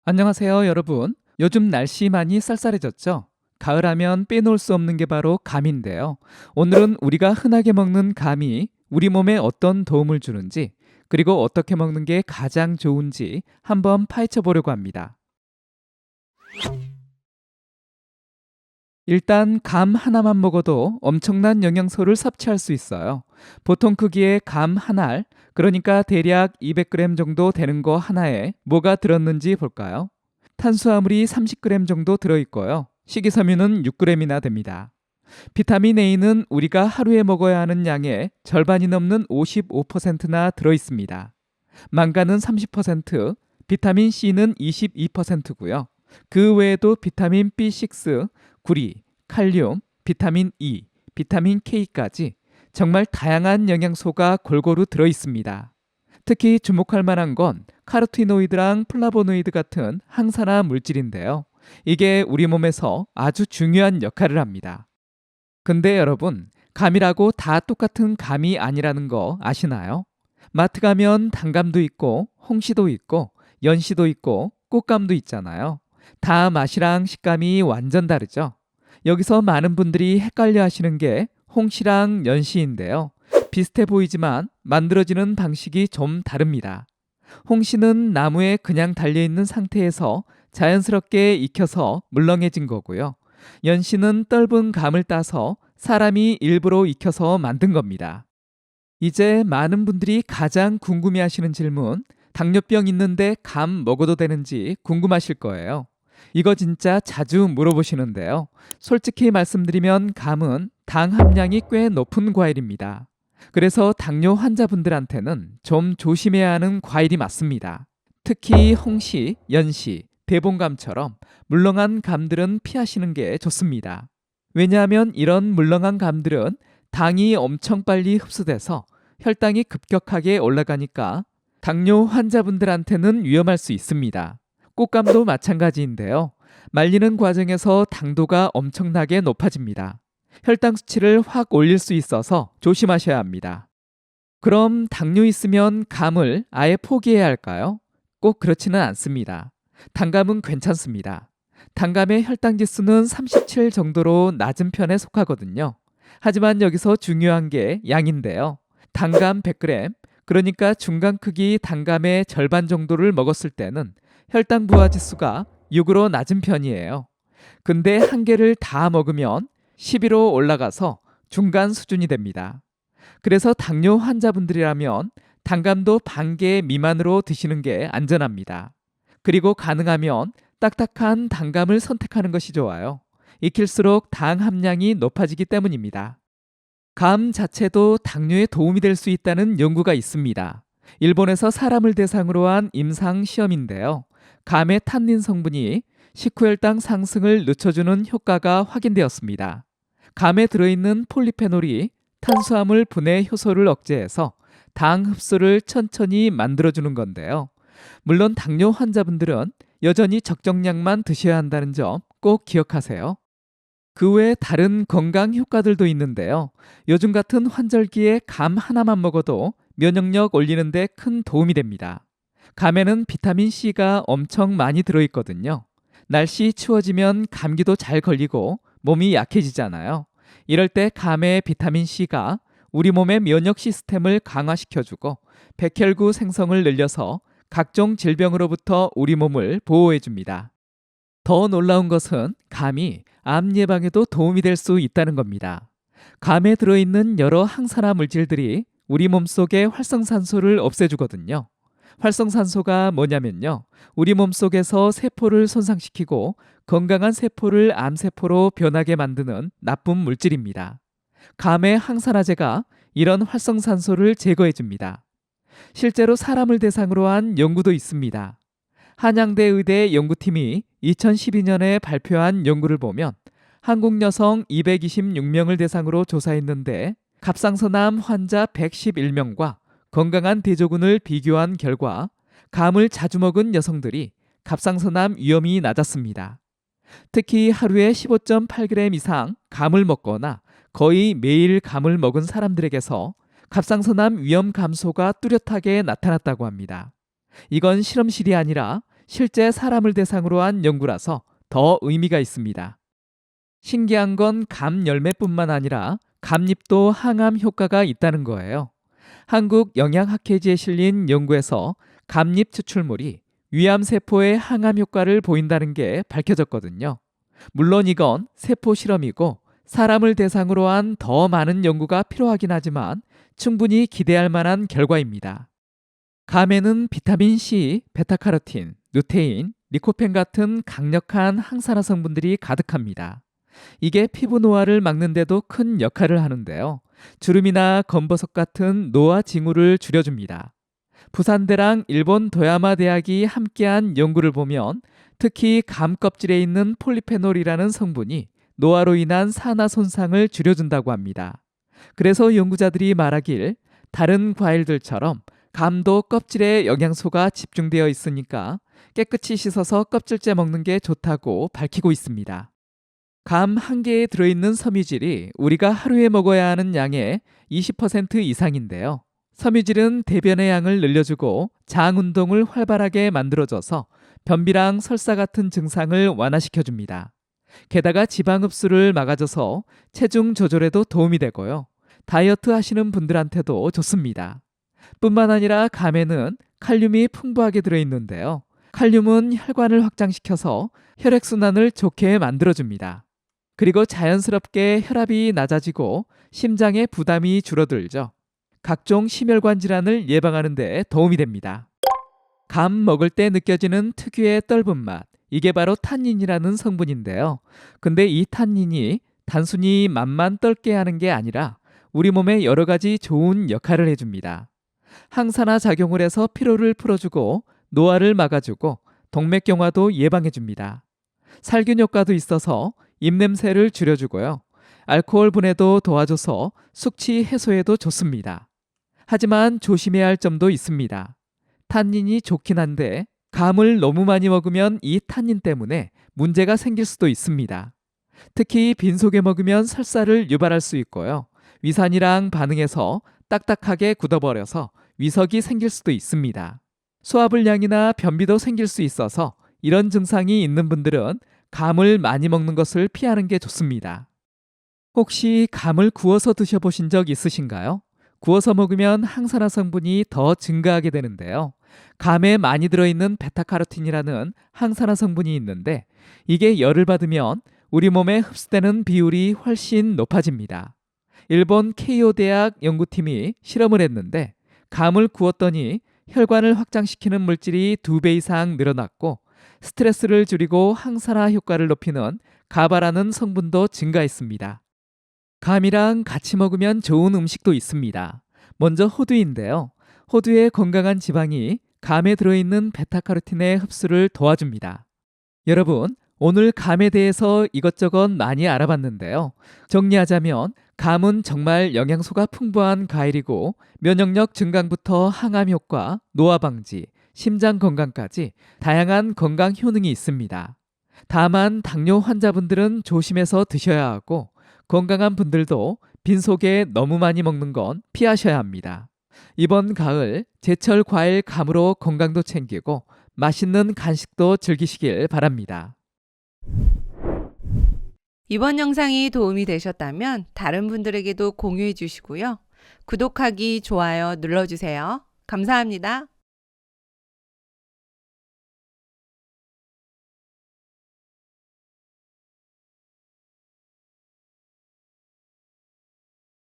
안녕하세요, 여러분. 요즘 날씨 많이 쌀쌀해졌죠? 가을하면 빼놓을 수 없는 게 바로 감인데요. 오늘은 우리가 흔하게 먹는 감이 우리 몸에 어떤 도움을 주는지, 그리고 어떻게 먹는 게 가장 좋은지 한번 파헤쳐 보려고 합니다. 일단 감 하나만 먹어도 엄청난 영양소를 섭취할 수 있어요. 보통 크기의 감 한 알, 그러니까 대략 200g 정도 되는 거 하나에 뭐가 들었는지 볼까요? 탄수화물이 30g 정도 들어있고요. 식이섬유는 6g이나 됩니다. 비타민 A는 우리가 하루에 먹어야 하는 양의 절반이 넘는 55%나 들어있습니다. 망간은 30%, 비타민 C는 22%고요. 그 외에도 비타민 B6, 구리, 칼륨, 비타민 E, 비타민 K까지 정말 다양한 영양소가 골고루 들어 있습니다. 특히 주목할 만한 건 카로티노이드랑 플라보노이드 같은 항산화 물질인데요. 이게 우리 몸에서 아주 중요한 역할을 합니다. 근데 여러분, 감이라고 다 똑같은 감이 아니라는 거 아시나요? 마트 가면 단감도 있고, 홍시도 있고, 연시도 있고, 꽃감도 있잖아요. 다 맛이랑 식감이 완전 다르죠? 여기서 많은 분들이 헷갈려 하시는 게 홍시랑 연시인데요. 비슷해 보이지만 만들어지는 방식이 좀 다릅니다. 홍시는 나무에 그냥 달려있는 상태에서 자연스럽게 익혀서 물렁해진 거고요. 연시는 떫은 감을 따서 사람이 일부러 익혀서 만든 겁니다. 이제 많은 분들이 가장 궁금해하시는 질문, 당뇨병 있는데 감 먹어도 되는지 궁금하실 거예요. 이거 진짜 자주 물어보시는데요. 솔직히 말씀드리면 감은 당 함량이 꽤 높은 과일입니다. 그래서 당뇨 환자분들한테는 좀 조심해야 하는 과일이 맞습니다. 특히 홍시, 연시, 대봉감처럼 물렁한 감들은 피하시는 게 좋습니다. 왜냐하면 이런 물렁한 감들은 당이 엄청 빨리 흡수돼서 혈당이 급격하게 올라가니까 당뇨 환자분들한테는 위험할 수 있습니다. 꽃감도 마찬가지인데요. 말리는 과정에서 당도가 엄청나게 높아집니다. 혈당 수치를 확 올릴 수 있어서 조심하셔야 합니다. 그럼 당뇨 있으면 감을 아예 포기해야 할까요? 꼭 그렇지는 않습니다. 단감은 괜찮습니다. 단감의 혈당 지수는 37 정도로 낮은 편에 속하거든요. 하지만 여기서 중요한 게 양인데요. 단감 100g, 그러니까 중간 크기 단감의 절반 정도를 먹었을 때는 혈당 부하 지수가 6으로 낮은 편이에요. 근데 한 개를 다 먹으면 11로 올라가서 중간 수준이 됩니다. 그래서 당뇨 환자분들이라면 단감도 반 개 미만으로 드시는 게 안전합니다. 그리고 가능하면 딱딱한 단감을 선택하는 것이 좋아요. 익힐수록 당 함량이 높아지기 때문입니다. 감 자체도 당뇨에 도움이 될 수 있다는 연구가 있습니다. 일본에서 사람을 대상으로 한 임상 시험인데요. 감의 탄닌 성분이 식후혈당 상승을 늦춰주는 효과가 확인되었습니다. 감에 들어있는 폴리페놀이 탄수화물 분해 효소를 억제해서 당 흡수를 천천히 만들어주는 건데요. 물론 당뇨 환자분들은 여전히 적정량만 드셔야 한다는 점 꼭 기억하세요. 그 외에 다른 건강 효과들도 있는데요. 요즘 같은 환절기에 감 하나만 먹어도 면역력 올리는 데 큰 도움이 됩니다. 감에는 비타민 C가 엄청 많이 들어있거든요. 날씨 추워지면 감기도 잘 걸리고 몸이 약해지잖아요. 이럴 때 감의 비타민 C가 우리 몸의 면역 시스템을 강화시켜주고 백혈구 생성을 늘려서 각종 질병으로부터 우리 몸을 보호해줍니다. 더 놀라운 것은 감이 암 예방에도 도움이 될 수 있다는 겁니다. 감에 들어있는 여러 항산화 물질들이 우리 몸속의 활성산소를 없애주거든요. 활성산소가 뭐냐면요. 우리 몸속에서 세포를 손상시키고 건강한 세포를 암세포로 변하게 만드는 나쁜 물질입니다. 감의 항산화제가 이런 활성산소를 제거해줍니다. 실제로 사람을 대상으로 한 연구도 있습니다. 한양대 의대 연구팀이 2012년에 발표한 연구를 보면 한국 여성 226명을 대상으로 조사했는데 갑상선암 환자 111명과 건강한 대조군을 비교한 결과 감을 자주 먹은 여성들이 갑상선암 위험이 낮았습니다. 특히 하루에 15.8g 이상 감을 먹거나 거의 매일 감을 먹은 사람들에게서 갑상선암 위험 감소가 뚜렷하게 나타났다고 합니다. 이건 실험실이 아니라 실제 사람을 대상으로 한 연구라서 더 의미가 있습니다. 신기한 건 감 열매뿐만 아니라 감잎도 항암 효과가 있다는 거예요. 한국영양학회지에 실린 연구에서 감잎 추출물이 위암세포의 항암 효과를 보인다는 게 밝혀졌거든요. 물론 이건 세포 실험이고 사람을 대상으로 한 더 많은 연구가 필요하긴 하지만 충분히 기대할 만한 결과입니다. 감에는 비타민 C, 베타카로틴, 루테인, 리코펜 같은 강력한 항산화 성분들이 가득합니다. 이게 피부 노화를 막는 데도 큰 역할을 하는데요. 주름이나 검버섯 같은 노화 징후를 줄여줍니다. 부산대랑 일본 도야마 대학이 함께한 연구를 보면 특히 감 껍질에 있는 폴리페놀이라는 성분이 노화로 인한 산화 손상을 줄여준다고 합니다. 그래서 연구자들이 말하길 다른 과일들처럼 감도 껍질에 영양소가 집중되어 있으니까 깨끗이 씻어서 껍질째 먹는 게 좋다고 밝히고 있습니다. 감 한 개에 들어있는 섬유질이 우리가 하루에 먹어야 하는 양의 20% 이상인데요. 섬유질은 대변의 양을 늘려주고 장 운동을 활발하게 만들어줘서 변비랑 설사 같은 증상을 완화시켜줍니다. 게다가 지방 흡수를 막아줘서 체중 조절에도 도움이 되고요. 다이어트 하시는 분들한테도 좋습니다. 뿐만 아니라 감에는 칼륨이 풍부하게 들어있는데요. 칼륨은 혈관을 확장시켜서 혈액순환을 좋게 만들어줍니다. 그리고 자연스럽게 혈압이 낮아지고 심장의 부담이 줄어들죠. 각종 심혈관 질환을 예방하는 데 도움이 됩니다. 감 먹을 때 느껴지는 특유의 떫은 맛, 이게 바로 탄닌이라는 성분인데요. 근데 이 탄닌이 단순히 맛만 떫게 하는 게 아니라 우리 몸에 여러 가지 좋은 역할을 해줍니다. 항산화 작용을 해서 피로를 풀어주고 노화를 막아주고 동맥경화도 예방해줍니다. 살균 효과도 있어서 입냄새를 줄여주고요. 알코올 분해도 도와줘서 숙취 해소에도 좋습니다. 하지만 조심해야 할 점도 있습니다. 탄닌이 좋긴 한데 감을 너무 많이 먹으면 이 탄닌 때문에 문제가 생길 수도 있습니다. 특히 빈속에 먹으면 설사를 유발할 수 있고요. 위산이랑 반응해서 딱딱하게 굳어버려서 위석이 생길 수도 있습니다. 소화불량이나 변비도 생길 수 있어서 이런 증상이 있는 분들은 감을 많이 먹는 것을 피하는 게 좋습니다. 혹시 감을 구워서 드셔보신 적 있으신가요? 구워서 먹으면 항산화 성분이 더 증가하게 되는데요. 감에 많이 들어있는 베타카로틴이라는 항산화 성분이 있는데 이게 열을 받으면 우리 몸에 흡수되는 비율이 훨씬 높아집니다. 일본 케이오 대학 연구팀이 실험을 했는데 감을 구웠더니 혈관을 확장시키는 물질이 2배 이상 늘어났고 스트레스를 줄이고 항산화 효과를 높이는 가바라는 성분도 증가했습니다. 감이랑 같이 먹으면 좋은 음식도 있습니다. 먼저 호두인데요. 호두의 건강한 지방이 감에 들어있는 베타카로틴의 흡수를 도와줍니다. 여러분, 오늘 감에 대해서 이것저것 많이 알아봤는데요. 정리하자면 감은 정말 영양소가 풍부한 과일이고 면역력 증강부터 항암 효과, 노화 방지, 심장 건강까지 다양한 건강 효능이 있습니다. 다만 당뇨 환자분들은 조심해서 드셔야 하고 건강한 분들도 빈속에 너무 많이 먹는 건 피하셔야 합니다. 이번 가을 제철 과일 감으로 건강도 챙기고 맛있는 간식도 즐기시길 바랍니다. 이번 영상이 도움이 되셨다면 다른 분들에게도 공유해 주시고요. 구독하기, 좋아요 눌러주세요. 감사합니다.